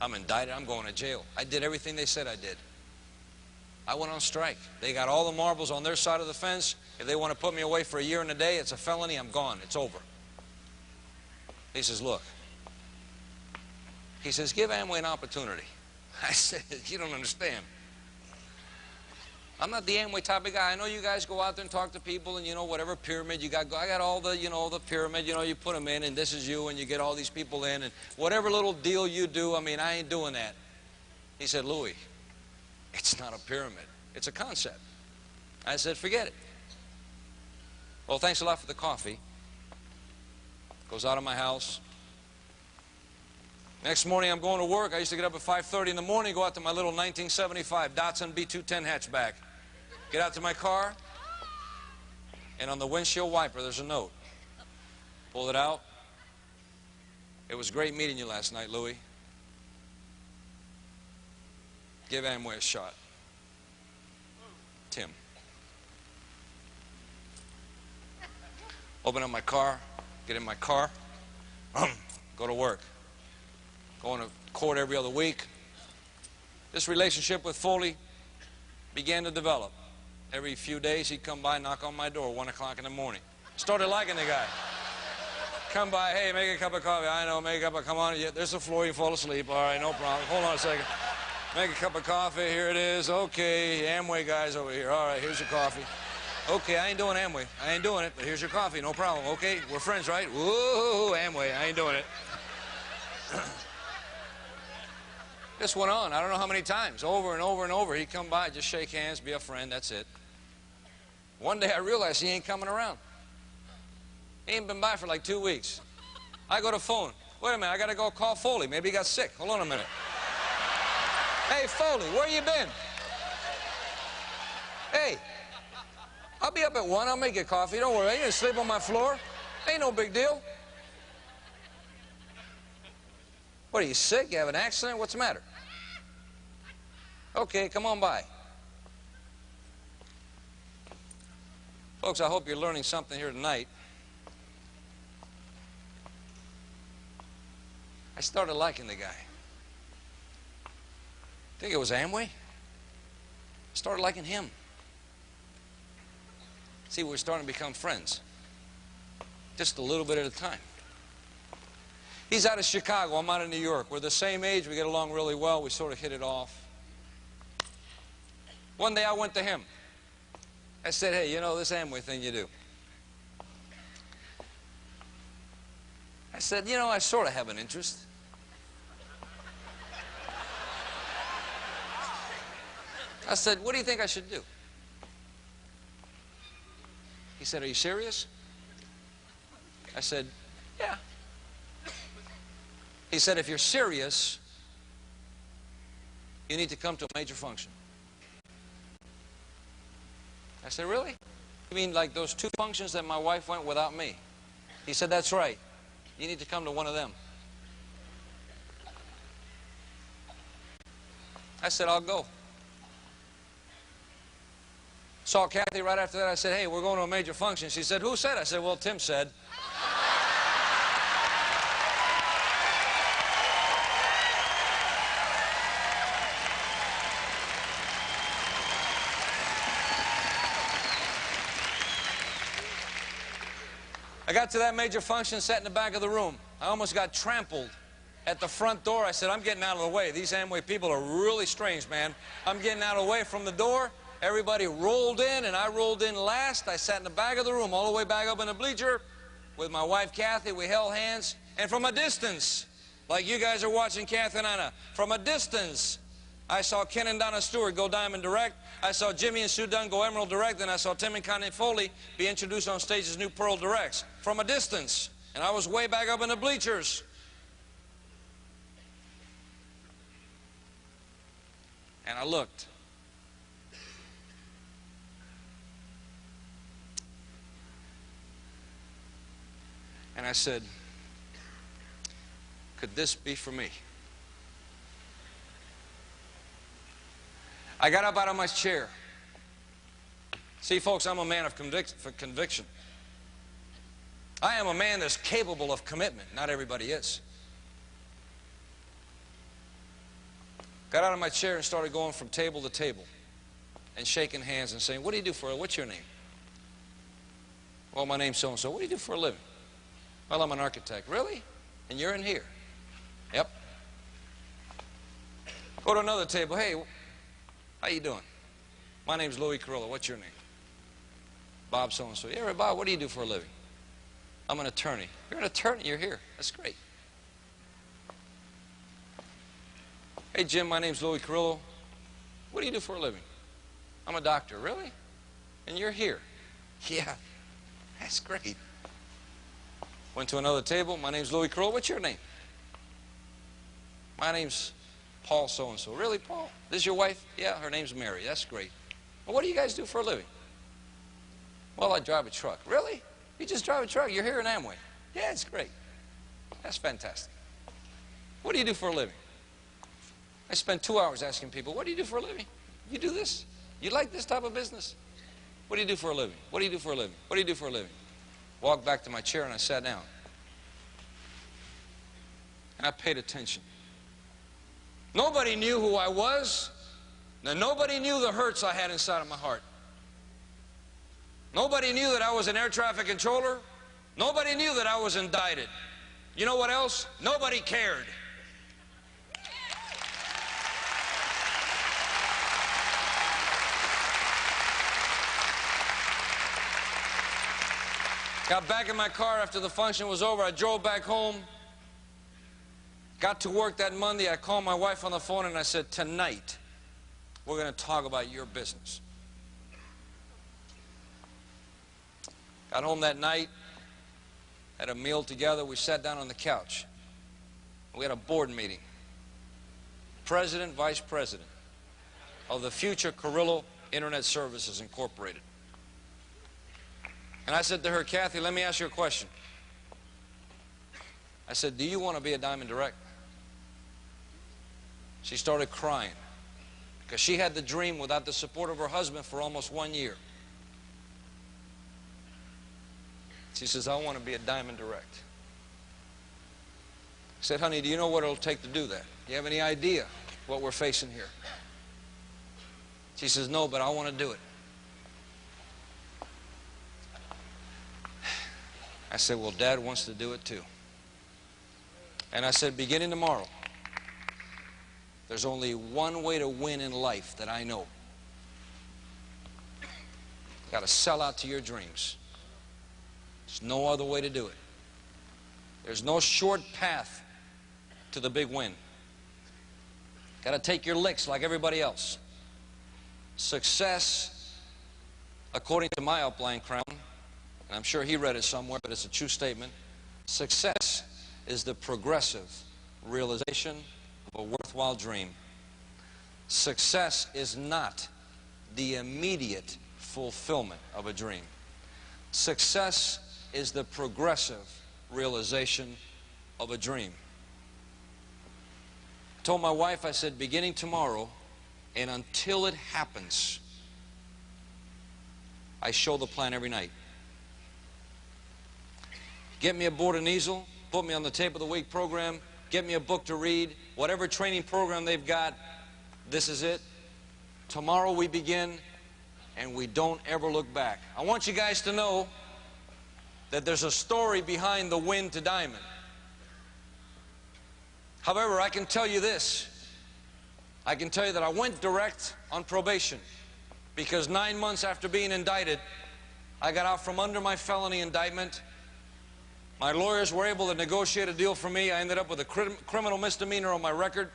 I'm indicted. I'm going to jail. I did everything they said I did. I went on strike. They got all the marbles on their side of the fence. If they want to put me away for a year and a day, it's a felony. I'm gone. It's over." He says, "Look." He says, "Give Amway an opportunity." I said, "You don't understand. I'm not the Amway type of guy. I know you guys go out there and talk to people and, you know, whatever pyramid you got. I got all the, you know, the pyramid, you know, you put them in and this is you and you get all these people in and whatever little deal you do, I mean, I ain't doing that." He said, "Louis, it's not a pyramid. It's a concept." I said, "Forget it." Well, thanks a lot for the coffee. Goes out of my house. Next morning, I'm going to work. I used to get up at 5:30 in the morning, go out to my little 1975 Datsun B210 hatchback. Get out to my car, and on the windshield wiper, there's a note. Pull it out. "It was great meeting you last night, Louis. Give Amway a shot. Tim." Open up my car, get in my car, go to work. Going to court every other week. This relationship with Foley began to develop. Every few days he'd come by, knock on my door, 1 o'clock in the morning. Started liking the guy. Come by, "Hey, make a cup of coffee." "I know, make a cup of, come on, yeah, there's the floor, you fall asleep. All right, no problem. Hold on a second." Make a cup of coffee. Here it is. Okay, Amway guys over here. All right, here's your coffee. Okay, I ain't doing Amway. I ain't doing it, but here's your coffee. No problem. Okay, we're friends, right? Woo, Amway. I ain't doing it. This went on. I don't know how many times. Over and over and over. He'd come by, just shake hands, be a friend. That's it. One day I realized he ain't coming around. He ain't been by for like 2 weeks. I go to phone. Wait a minute, I got to go call Foley. Maybe he got sick. Hold on a minute. Hey, Foley, where you been? Hey, I'll be up at 1. I'll make you coffee. Don't worry. You can sleep on my floor. Ain't no big deal. What, are you sick? You have an accident? What's the matter? Okay, come on by. Folks, I hope you're learning something here tonight. I started liking the guy. I think it was Amway. I started liking him. See, we're starting to become friends. Just a little bit at a time. He's out of Chicago. I'm out of New York. We're the same age. We get along really well. We sort of hit it off. One day I went to him. I said, hey, you know this Amway thing you do? I said, you know, I sort of have an interest. I said, what do you think I should do? He said, are you serious? I said, yeah. He said, if you're serious, you need to come to a major function. I said, really? You mean like those 2 functions that my wife went without me? He said, that's right. You need to come to one of them. I said, I'll go. Saw Kathy right after that. I said, hey, we're going to a major function. She said, who said? I said, well, Tim said. I got to that major function, sat in the back of the room. I almost got trampled at the front door. I said, I'm getting out of the way. These Amway people are really strange, man. I'm getting out of the way from the door. Everybody rolled in, and I rolled in last. I sat in the back of the room, all the way back up in the bleacher with my wife, Kathy. We held hands. And from a distance, like you guys are watching Kathy and Anna, from a distance, I saw Ken and Donna Stewart go Diamond Direct. I saw Jimmy and Sue Dunn go Emerald Direct. And I saw Tim and Connie Foley be introduced on stage as new Pearl Directs. From a distance. And I was way back up in the bleachers. And I looked. And I said, could this be for me? I got up out of my chair. See, folks, I'm a man of conviction. I am a man that's capable of commitment. Not everybody is. Got out of my chair and started going from table to table and shaking hands and saying, what do you do for it? What's your name? Well, my name's so-and-so. What do you do for a living? Well, I'm an architect. Really? And you're in here? Yep. Go to another table. Hey, how you doing? My name's Louis Carrillo. What's your name? Bob so-and-so. Yeah, Bob, what do you do for a living? I'm an attorney. You're an attorney. You're here. That's great. Hey, Jim, my name's Louis Carrillo. What do you do for a living? I'm a doctor. Really? And you're here? Yeah. That's great. Went to another table. My name's Louis Carrillo. What's your name? My name's Paul so-and-so. Really, Paul? This is your wife? Yeah, her name's Mary. That's great. Well, what do you guys do for a living? Well, I drive a truck. Really? You just drive a truck? You're here in Amway? Yeah, it's great. That's fantastic. What do you do for a living? I spend 2 hours asking people, what do you do for a living? You do this? You like this type of business? What do you do for a living? What do you do for a living? What do you do for a living? Walked back to my chair and I sat down. And I paid attention. Nobody knew who I was. Now, nobody knew the hurts I had inside of my heart. Nobody knew that I was an air traffic controller. Nobody knew that I was indicted. You know what else? Nobody cared. Got back in my car after the function was over. I drove back home. Got to work that Monday. I called my wife on the phone and I said, tonight, we're going to talk about your business. Got home that night, had a meal together. We sat down on the couch. We had a board meeting. President, Vice President of the Future Carrillo Internet Services Incorporated. And I said to her, Kathy, let me ask you a question. I said, do you want to be a Diamond Direct? She started crying because she had the dream without the support of her husband for almost 1 year. She says, I want to be a Diamond Direct. I said, honey, do you know what it'll take to do that? Do you have any idea what we're facing here? She says, no, but I want to do it. I said, well, Dad wants to do it too. And I said, beginning tomorrow, there's only one way to win in life that I know. You've got to sell out to your dreams. There's no other way to do it. There's no short path to the big win. Got to take your licks like everybody else. Success, according to my upline crown, and I'm sure he read it somewhere, but it's a true statement. Success is the progressive realization of a worthwhile dream. Success is not the immediate fulfillment of a dream. Success is the progressive realization of a dream. I told my wife, I said, beginning tomorrow and until it happens, I show the plan every night. Get me a board and easel, put me on the Tape of the Week program, get me a book to read, whatever training program they've got, this is it. Tomorrow we begin, and we don't ever look back. I want you guys to know that there's a story behind the win to Diamond. However, I can tell you this. I can tell you that I went direct on probation because 9 months after being indicted, I got out from under my felony indictment. My lawyers were able to negotiate a deal for me. I ended up with a criminal misdemeanor on my record.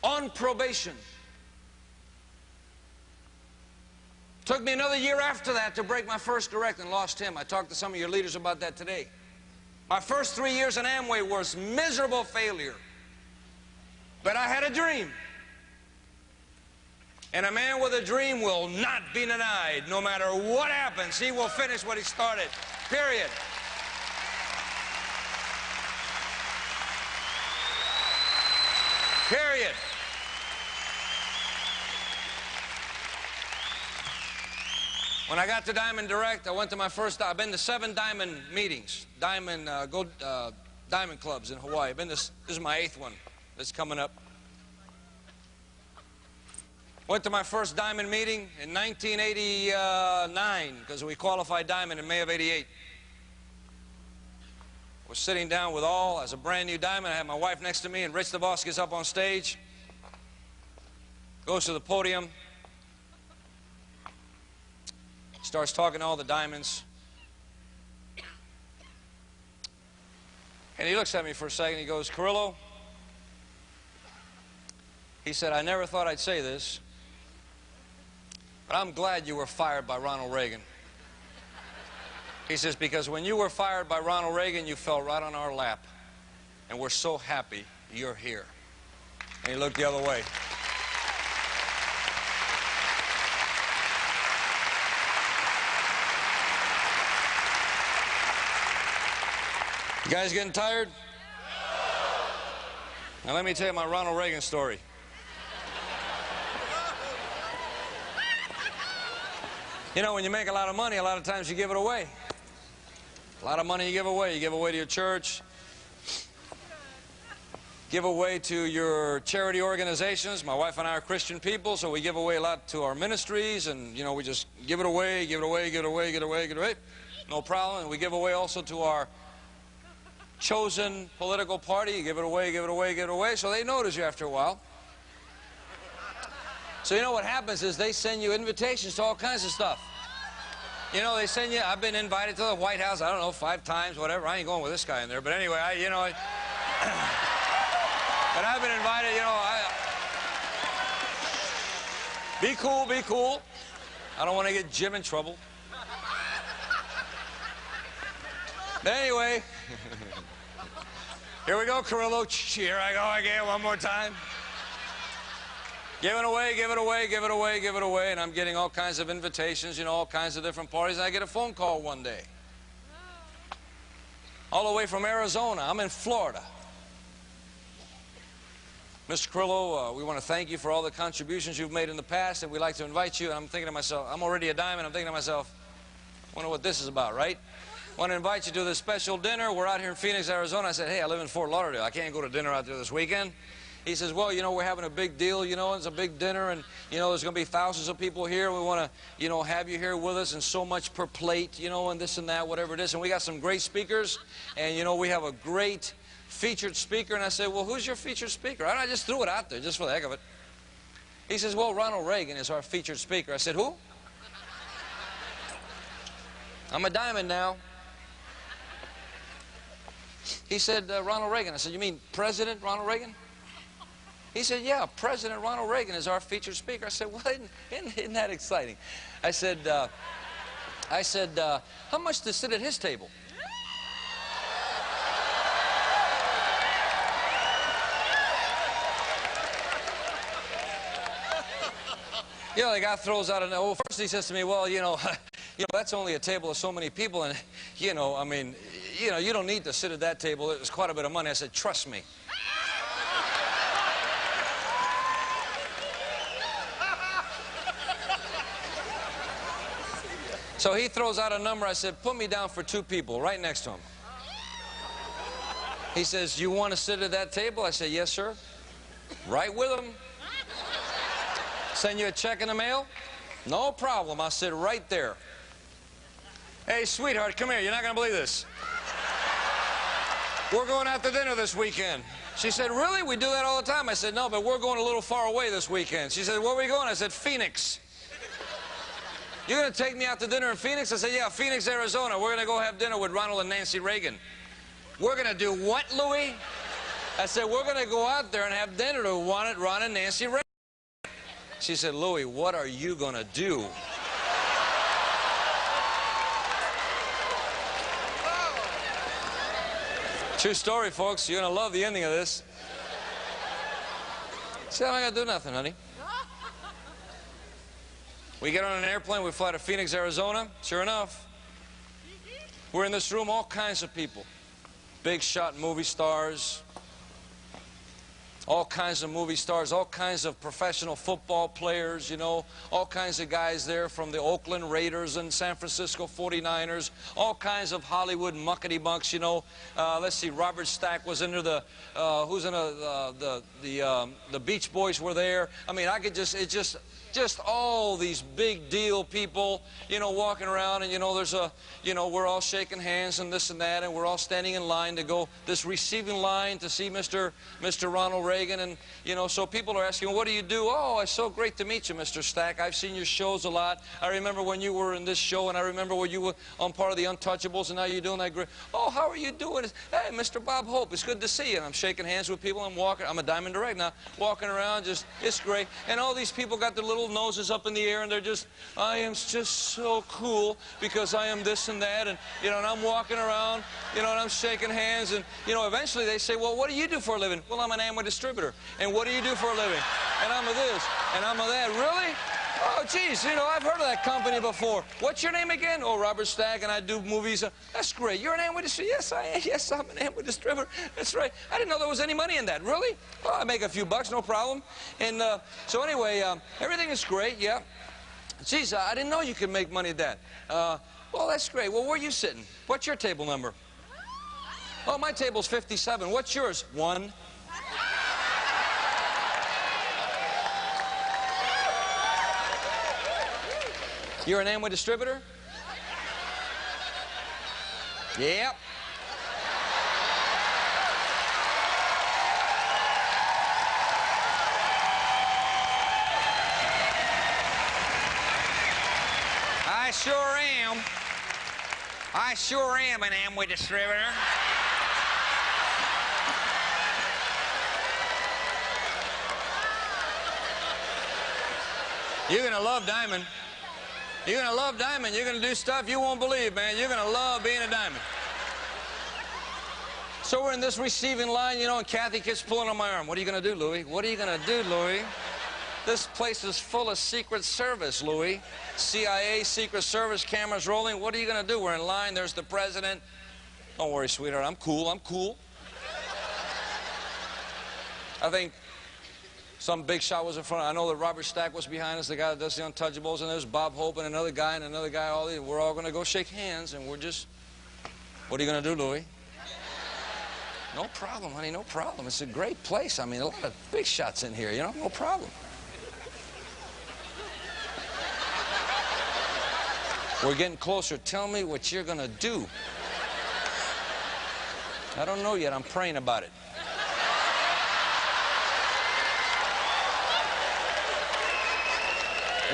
On probation. Took me another year after that to break my first direct and lost him. I talked to some of your leaders about that today. My first 3 years in Amway was miserable failure. But I had a dream. And a man with a dream will not be denied. No matter what happens, he will finish what he started. Period. Period. When I got to Diamond Direct, I went to my first, I've been to 7 Diamond meetings, Diamond clubs in Hawaii. This is my 8th one that's coming up. Went to my first Diamond meeting in 1989 because we qualified Diamond in May of '88. Was sitting down with all as a brand new Diamond. I had my wife next to me, and Rich the boss gets up on stage, goes to the podium, starts talking to all the Diamonds. And he looks at me for a second. He goes, Carrillo, he said, I never thought I'd say this, but I'm glad you were fired by Ronald Reagan. He says, because when you were fired by Ronald Reagan, you fell right on our lap. And we're so happy you're here. And he looked the other way. You guys getting tired? Now let me tell you my Ronald Reagan story. You know, when you make a lot of money, a lot of times you give it away. A lot of money you give away. You give away to your church. Give away to your charity organizations. My wife and I are Christian people, so we give away a lot to our ministries, and, you know, we just give it away, give it away, give it away, give it away, give it away. No problem. And we give away also to our chosen political party. You give it away, give it away, give it away. So they notice you after a while. So you know what happens is they send you invitations to all kinds of stuff. You know, they send you, I've been invited to the White House, I don't know, 5 times, whatever. I ain't going with this guy in there. But anyway, but I've been invited, you know, be cool, be cool. I don't want to get Jim in trouble. But anyway, here we go, Carrillo. Here I go again, one more time. Give it away, give it away, give it away, give it away. And I'm getting all kinds of invitations, you know, all kinds of different parties. And I get a phone call one day. All the way from Arizona. I'm in Florida. Mr. Carrillo, we want to thank you for all the contributions you've made in the past, and we'd like to invite you. And I'm thinking to myself, I'm already a diamond. I'm thinking to myself, I wonder what this is about, right? I want to invite you to this special dinner. We're out here in Phoenix, Arizona. I said, hey, I live in Fort Lauderdale. I can't go to dinner out there this weekend. He says, well, you know, we're having a big deal, you know, it's a big dinner, and, you know, there's going to be thousands of people here. We want to, you know, have you here with us, and so much per plate, you know, and this and that, whatever it is. And we got some great speakers, and, you know, we have a great featured speaker. And I said, well, who's your featured speaker? I just threw it out there, just for the heck of it. He says, well, Ronald Reagan is our featured speaker. I said, who? I'm a diamond now. He said, Ronald Reagan. I said, you mean President Ronald Reagan? He said, yeah, President Ronald Reagan is our featured speaker. I said, well, isn't that exciting? I said, how much to sit at his table? You know, the guy throws out well, first he says to me, well, you know, that's only a table of so many people, and, you know, I mean, you know, you don't need to sit at that table. It's quite a bit of money. I said, trust me. So he throws out a number. I said, put me down for 2 people, right next to him. He says, you want to sit at that table? I said, yes, sir. Right with him. Send you a check in the mail? No problem. I'll sit right there. Hey, sweetheart, come here. You're not going to believe this. We're going out to dinner this weekend. She said, really? We do that all the time. I said, no, but we're going a little far away this weekend. She said, where are we going? I said, Phoenix. You're going to take me out to dinner in Phoenix? I said, yeah, Phoenix, Arizona. We're going to go have dinner with Ronald and Nancy Reagan. We're going to do what, Louis? I said, we're going to go out there and have dinner to Ron and Nancy Reagan. She said, Louis, what are you going to do? True story, folks. You're going to love the ending of this. She said, I ain't got to do nothing, honey. We get on an airplane, we fly to Phoenix, Arizona. Sure enough, we're in this room, all kinds of people. Big shot movie stars, all kinds of movie stars, all kinds of professional football players, you know, all kinds of guys there from the Oakland Raiders and San Francisco 49ers, all kinds of Hollywood muckety-mucks, you know. Let's see, Robert Stack was into the Beach Boys were there. I mean, I could just all these big deal people, you know, walking around, and, you know, there's a, you know, we're all shaking hands and this and that, and we're all standing in line to go, this receiving line to see Mr. Ronald Reagan, and, you know, so people are asking, what do you do? Oh, it's so great to meet you, Mr. Stack. I've seen your shows a lot. I remember when you were in this show, and I remember when you were on part of the Untouchables, and now you're doing that great. Oh, how are you doing? Hey, Mr. Bob Hope, it's good to see you. And I'm shaking hands with people. I'm walking. I'm a Diamond Direct now, walking around, just, it's great. And all these people got their little noses up in the air, and they're just, I am just so cool because I am this and that, and, you know, and I'm walking around, you know, and I'm shaking hands, and, you know, eventually they say, well, what do you do for a living? Well, I'm an Amway distributor. And what do you do for a living? And I'm a this, and I'm a that. Really? Oh, geez, you know, I've heard of that company before. What's your name again? Oh, Robert Stack, and I do movies. That's great. You're an Amway distributor? Yes, I am. Yes, I'm an Amway distributor. That's right. I didn't know there was any money in that. Really? Well, I make a few bucks, no problem. And so anyway, everything is great, yeah. Geez, I didn't know you could make money at that. Well, that's great. Well, where are you sitting? What's your table number? Oh, my table's 57. What's yours? 1. You're an Amway distributor? Yep. I sure am. I sure am an Amway distributor. You're going to love Diamond. You're going to love Diamond. You're going to do stuff you won't believe, man. You're going to love being a Diamond. So we're in this receiving line, you know, and Kathy keeps pulling on my arm. What are you going to do, Louie? What are you going to do, Louie? This place is full of Secret Service, Louie. CIA, Secret Service, cameras rolling. What are you going to do? We're in line. There's the president. Don't worry, sweetheart. I'm cool. I'm cool. I think some big shot was in front. I know that Robert Stack was behind us, the guy that does the Untouchables, and there's Bob Hope and another guy. We're all going to go shake hands, and we're just... What are you going to do, Louie? No problem, honey, no problem. It's a great place. I mean, a lot of big shots in here, you know, no problem. We're getting closer. Tell me what you're going to do. I don't know yet. I'm praying about it.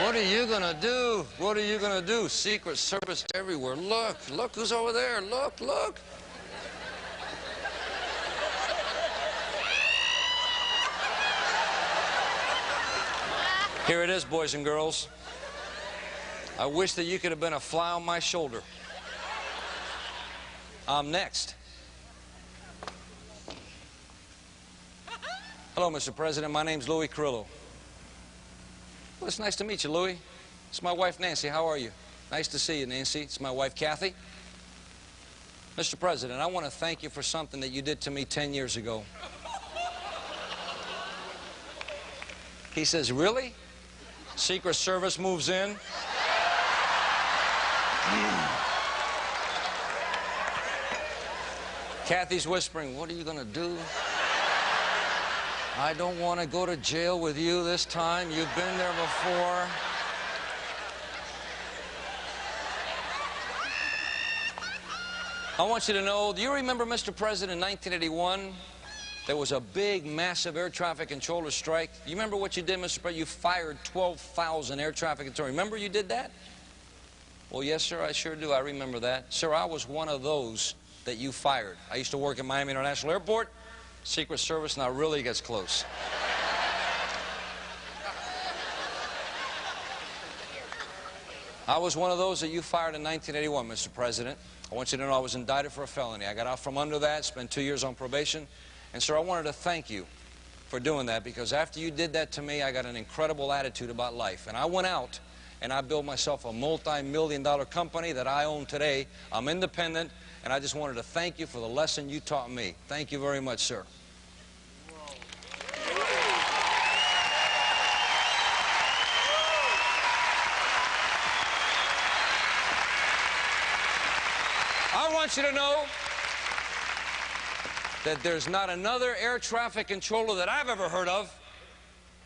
What are you going to do? What are you going to do? Secret Service everywhere. Look, look who's over there. Look, look. Here it is, boys and girls. I wish that you could have been a fly on my shoulder. I'm next. Hello, Mr. President. My name's Louis Carrillo. Well, it's nice to meet you, Louis. It's my wife, Nancy. How are you? Nice to see you, Nancy. It's my wife, Kathy. Mr. President, I want to thank you for something that you did to me 10 years ago. He says, really? Secret Service moves in. Kathy's whispering, what are you going to do? I don't want to go to jail with you this time. You've been there before. I want you to know, do you remember, Mr. President, in 1981? There was a big, massive air traffic controller strike. You remember what you did, Mr. President? You fired 12,000 air traffic controllers. Remember you did that? Well, yes, sir, I sure do. I remember that. Sir, I was one of those that you fired. I used to work at Miami International Airport. Secret Service now really gets close. I was one of those that you fired in 1981, Mr. President. I want you to know I was indicted for a felony. I got out from under that, spent 2 years on probation. And, sir, I wanted to thank you for doing that, because after you did that to me, I got an incredible attitude about life. And I went out and I built myself a multi-million-dollar company that I own today. I'm independent, and I just wanted to thank you for the lesson you taught me. Thank you very much, sir. I want you to know that there's not another air traffic controller that I've ever heard of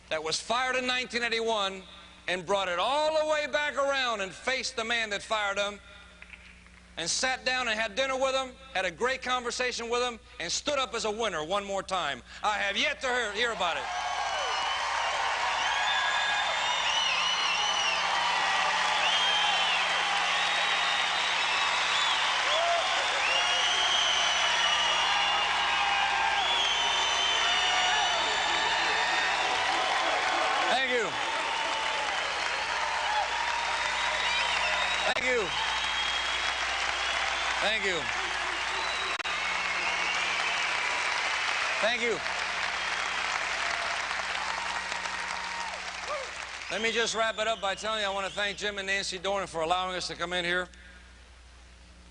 that was fired in 1981 and brought it all the way back around and faced the man that fired him and sat down and had dinner with him, had a great conversation with him, and stood up as a winner one more time. I have yet to hear about it. Thank you. Thank you. Thank you. Thank you. Let me just wrap it up by telling you I want to thank Jim and Nancy Dornan for allowing us to come in here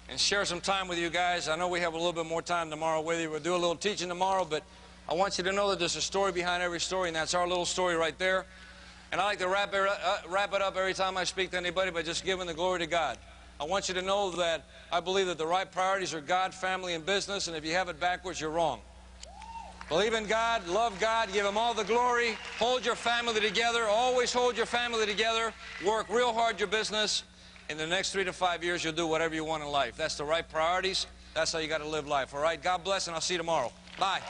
and share some time with you guys. I know we have a little bit more time tomorrow with you. We'll do a little teaching tomorrow, but I want you to know that there's a story behind every story, and that's our little story right there. And I like to wrap it up every time I speak to anybody by just giving the glory to God. I want you to know that I believe that the right priorities are God, family, and business, and if you have it backwards, you're wrong. Believe in God, love God, give Him all the glory, hold your family together, always hold your family together, work real hard your business. In the next 3 to 5 years, you'll do whatever you want in life. That's the right priorities. That's how you got to live life, all right? God bless, and I'll see you tomorrow. Bye.